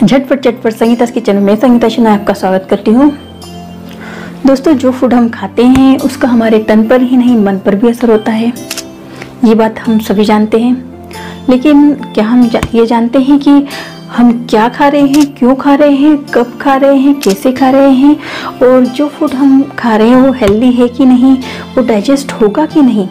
झटपट चटपट संगीता's किचन में संगीता शना आपका स्वागत करती हूँ। दोस्तों, जो फूड हम खाते हैं उसका हमारे तन पर ही नहीं मन पर भी असर होता है, ये बात हम सभी जानते हैं। लेकिन क्या हम ये जानते हैं कि हम क्या खा रहे हैं, क्यों खा रहे हैं, कब खा रहे हैं, कैसे खा रहे हैं, और जो फूड हम खा रहे हैं वो हेल्दी है कि नहीं, वो डाइजेस्ट होगा कि नहीं।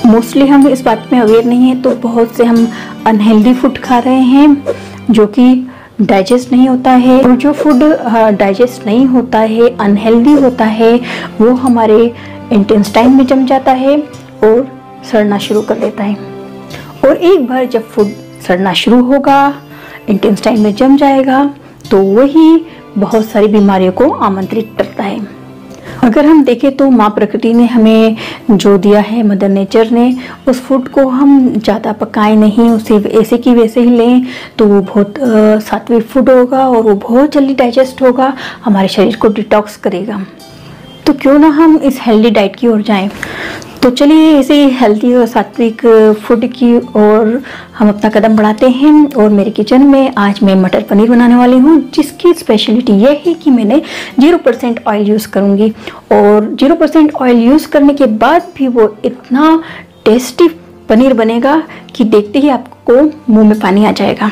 मोस्टली हम इस बात में अवेयर नहीं है, तो बहुत से हम अनहेल्दी फूड खा रहे हैं जो कि डाइजेस्ट नहीं होता है। और जो फूड डाइजेस्ट नहीं होता है, अनहेल्दी होता है, वो हमारे इंटेस्टाइन में जम जाता है और सड़ना शुरू कर देता है। और एक बार जब फूड सड़ना शुरू होगा, इंटेस्टाइन में जम जाएगा, तो वही बहुत सारी बीमारियों को आमंत्रित करता है। अगर हम देखें तो माँ प्रकृति ने हमें जो दिया है, मदर नेचर ने, उस फूड को हम ज़्यादा पकाएं नहीं, उसे ऐसे की वैसे ही लें तो वो बहुत सात्विक फूड होगा और वो बहुत जल्दी डाइजेस्ट होगा, हमारे शरीर को डिटॉक्स करेगा। तो क्यों ना हम इस हेल्दी डाइट की ओर जाएं। तो चलिए इसे हेल्दी और सात्विक फूड की ओर हम अपना कदम बढ़ाते हैं। और मेरे किचन में आज मैं मटर पनीर बनाने वाली हूँ, जिसकी स्पेशलिटी यह है कि मैंने 0% ऑयल यूज़ करूँगी। और 0% ऑयल यूज़ करने के बाद भी वो इतना टेस्टी पनीर बनेगा कि देखते ही आपको मुंह में पानी आ जाएगा।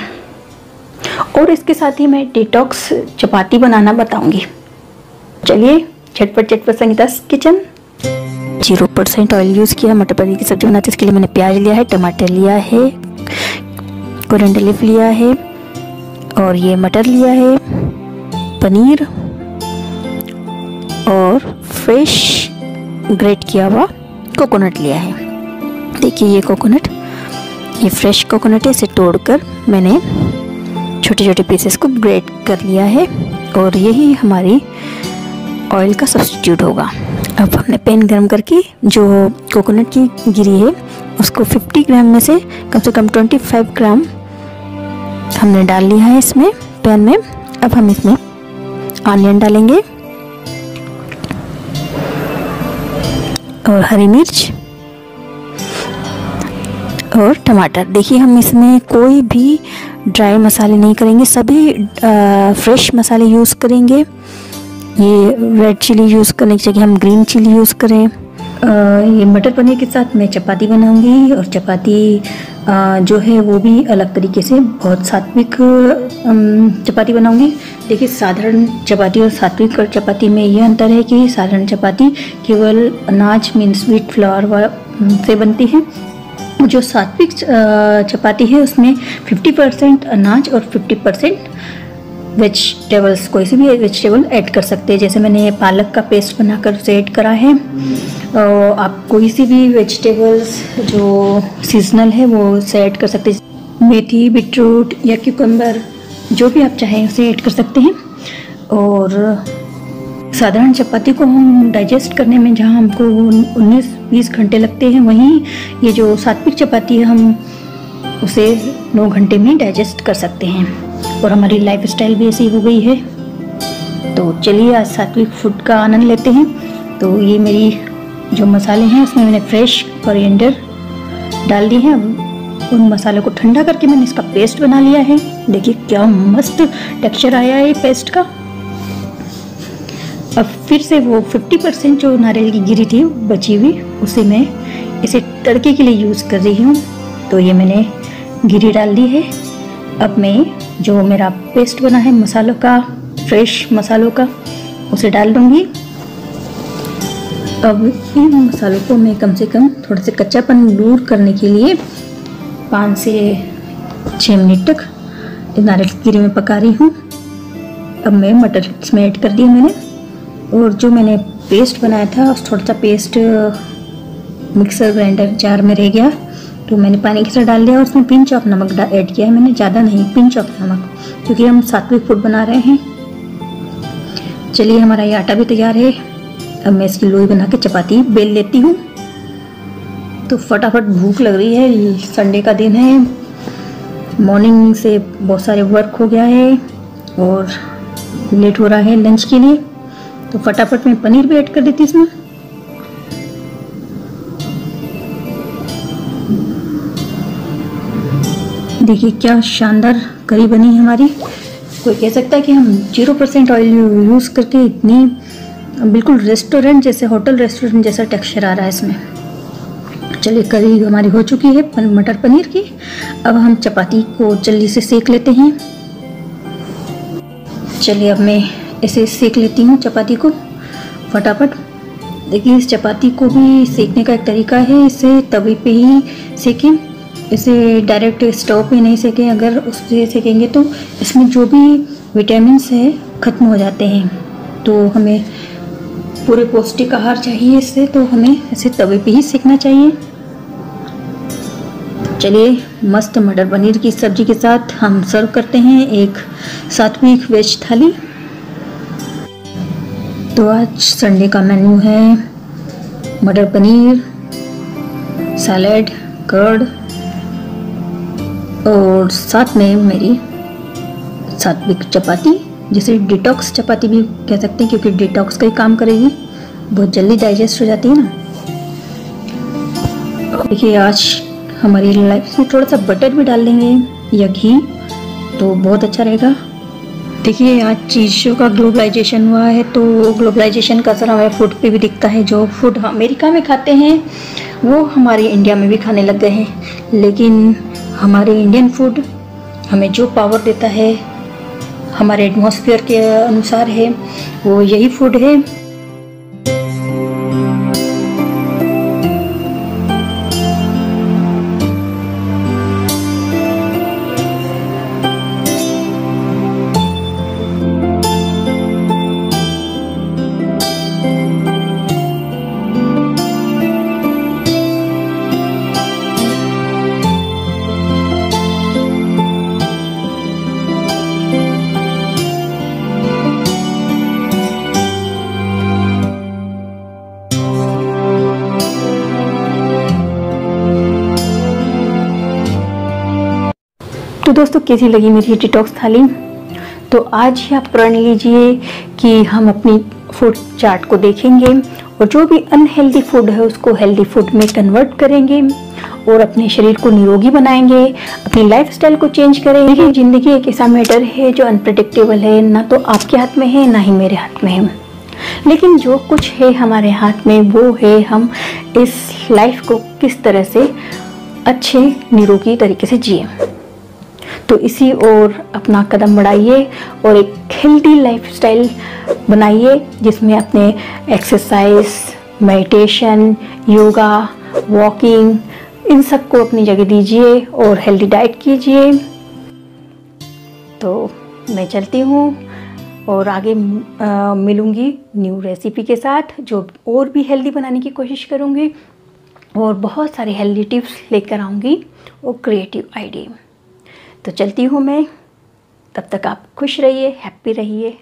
और इसके साथ ही मैं डिटॉक्स चपाती बनाना बताऊँगी। चलिए झटपट चटपट संगीता's किचन। 0% ऑयल यूज़ किया। मटर पनीर की सब्जी बनाते इसके लिए मैंने प्याज लिया है, टमाटर लिया है, कोरिएंडर लीफ लिया है, और ये मटर लिया है, पनीर और फ्रेश ग्रेट किया हुआ कोकोनट लिया है। देखिए ये कोकोनट, ये फ्रेश कोकोनट है, इसे तोड़कर मैंने छोटे छोटे पीसेस को ग्रेट कर लिया है। और यही हमारी ऑयल का सब्स्टिट्यूट होगा। अब हमने पैन गरम करके जो कोकोनट की गिरी है उसको 50 ग्राम में से कम 25 ग्राम हमने डाल लिया है इसमें पैन में। अब हम इसमें ऑनियन डालेंगे और हरी मिर्च और टमाटर। देखिए हम इसमें कोई भी ड्राई मसाले नहीं करेंगे, सभी फ्रेश मसाले यूज़ करेंगे। ये रेड चिली यूज़ करने की जगह हम ग्रीन चिली यूज़ करें। ये मटर पनीर के साथ मैं चपाती बनाऊंगी, और चपाती जो है वो भी अलग तरीके से बहुत सात्विक चपाती बनाऊंगी। देखिए साधारण चपाती और सात्विक चपाती में ये अंतर है कि साधारण चपाती केवल अनाज मीन्स व्हीट फ्लावर से बनती है। जो सात्विक चपाती है उसमें 50% अनाज और 50% वेजिटेबल्स, कोई सी भी वेजिटेबल ऐड कर सकते हैं। जैसे मैंने पालक का पेस्ट बनाकर उसे ऐड करा है। आप कोई सी भी वेजिटेबल्स जो सीजनल है वो उसे ऐड कर सकते हैं। मेथी, बीटरूट या क्यूकम्बर, जो भी आप चाहें उसे ऐड कर सकते हैं। और साधारण चपाती को हम डाइजेस्ट करने में जहां हमको 19-20 घंटे लगते हैं, वहीं ये जो सात्विक चपाती है हम उसे 9 घंटे में डाइजेस्ट कर सकते हैं। और हमारी लाइफस्टाइल भी ऐसी हो गई है। तो चलिए आज सात्विक फूड का आनंद लेते हैं। तो ये मेरी जो मसाले हैं उसमें मैंने फ्रेश कोरिएंडर डाल दिए हैं। अब उन मसालों को ठंडा करके मैंने इसका पेस्ट बना लिया है। देखिए क्या मस्त टेक्सचर आया है पेस्ट का। अब फिर से वो 50% जो नारियल की गिरी थी बची हुई, उसे मैं इसे तड़के के लिए यूज़ कर रही हूँ। तो ये मैंने गिरी डाल दी है। अब मैं जो मेरा पेस्ट बना है मसालों का, फ्रेश मसालों का, उसे डाल दूँगी। अब इन मसालों को मैं कम से कम थोड़ा से कच्चापन दूर करने के लिए 5 से 6 मिनट तक नारियल की गिरी में पका रही हूँ। अब मैं मटर इसमें ऐड कर दिया मैंने, और जो मैंने पेस्ट बनाया था उस थोड़ा सा पेस्ट मिक्सर ग्राइंडर जार में रह गया, तो मैंने पानी के साथ डाल दिया और उसमें पिंच ऑफ नमक ऐड किया है मैंने, ज़्यादा नहीं, पिंच ऑफ नमक, क्योंकि हम सात्विक फूड बना रहे हैं। चलिए हमारा ये आटा भी तैयार है। अब मैं इसकी लोई बना के चपाती बेल लेती हूँ। तो फटाफट भूख लग रही है, संडे का दिन है, मॉर्निंग से बहुत सारे वर्क हो गया है और लेट हो रहा है लंच के लिए। तो फटाफट मैं पनीर भी ऐड कर देती इसमें। देखिए क्या शानदार करी बनी है हमारी। कोई कह सकता है कि हम 0% ऑयल यूज़ करके इतनी बिल्कुल रेस्टोरेंट जैसे, होटल रेस्टोरेंट जैसा टेक्सचर आ रहा है इसमें। चलिए करी हमारी हो चुकी है मटर पनीर की। अब हम चपाती को जल्दी से सेक लेते हैं। चलिए अब मैं ऐसे सेक लेती हूँ चपाती को फटाफट। देखिए इस चपाती को भी सेकने का एक तरीका है, इसे तवे पे ही सेकें, इसे डायरेक्ट स्टोव पे नहीं सेकें। अगर उससे सेकेंगे तो इसमें जो भी विटामिन्स है ख़त्म हो जाते हैं। तो हमें पूरे पौष्टिक आहार चाहिए इससे, तो हमें इसे तवे पे ही सेकना चाहिए। चलिए मस्त मटर पनीर की सब्जी के साथ हम सर्व करते हैं एक सात्विक वेज थाली। तो आज संडे का मेन्यू है मटर पनीर, सैलेड, कर्ड और साथ में मेरी सात्विक चपाती, जिसे डिटॉक्स चपाती भी कह सकते हैं क्योंकि डिटॉक्स का ही काम करेगी, बहुत जल्दी डाइजेस्ट हो जाती है ना। देखिए आज हमारी लाइफ में थोड़ा सा बटर भी डाल लेंगे या घी तो बहुत अच्छा रहेगा। देखिए आज चीज़ों का ग्लोबलाइजेशन हुआ है, तो ग्लोबलाइजेशन का असर हमें फूड पे भी दिखता है। जो फूड अमेरिका में खाते हैं वो हमारे इंडिया में भी खाने लग गए हैं, लेकिन हमारे इंडियन फूड हमें जो पावर देता है, हमारे एटमॉस्फेयर के अनुसार है, वो यही फूड है। तो दोस्तों कैसी लगी मेरी डिटॉक्स थाली? तो आज ही आप प्रण लीजिए कि हम अपनी फूड चार्ट को देखेंगे और जो भी अनहेल्दी फूड है उसको हेल्दी फूड में कन्वर्ट करेंगे और अपने शरीर को निरोगी बनाएंगे, अपनी लाइफस्टाइल को चेंज करेंगे। ज़िंदगी एक ऐसा मैटर है जो अनप्रेडिक्टेबल है, ना तो आपके हाथ में है ना ही मेरे हाथ में है, लेकिन जो कुछ है हमारे हाथ में वो है हम इस लाइफ को किस तरह से अच्छे निरोगी तरीके से जिए। तो इसी ओर अपना कदम बढ़ाइए और एक हेल्दी लाइफस्टाइल बनाइए जिसमें अपने एक्सरसाइज, मेडिटेशन, योगा, वॉकिंग, इन सब को अपनी जगह दीजिए और हेल्दी डाइट कीजिए। तो मैं चलती हूँ और आगे मिलूँगी न्यू रेसिपी के साथ, जो और भी हेल्दी बनाने की कोशिश करूँगी और बहुत सारे हेल्दी टिप्स लेकर आऊँगी और क्रिएटिव आइडिया। तो चलती हूँ मैं, तब तक आप खुश रहिए, हैप्पी रहिए।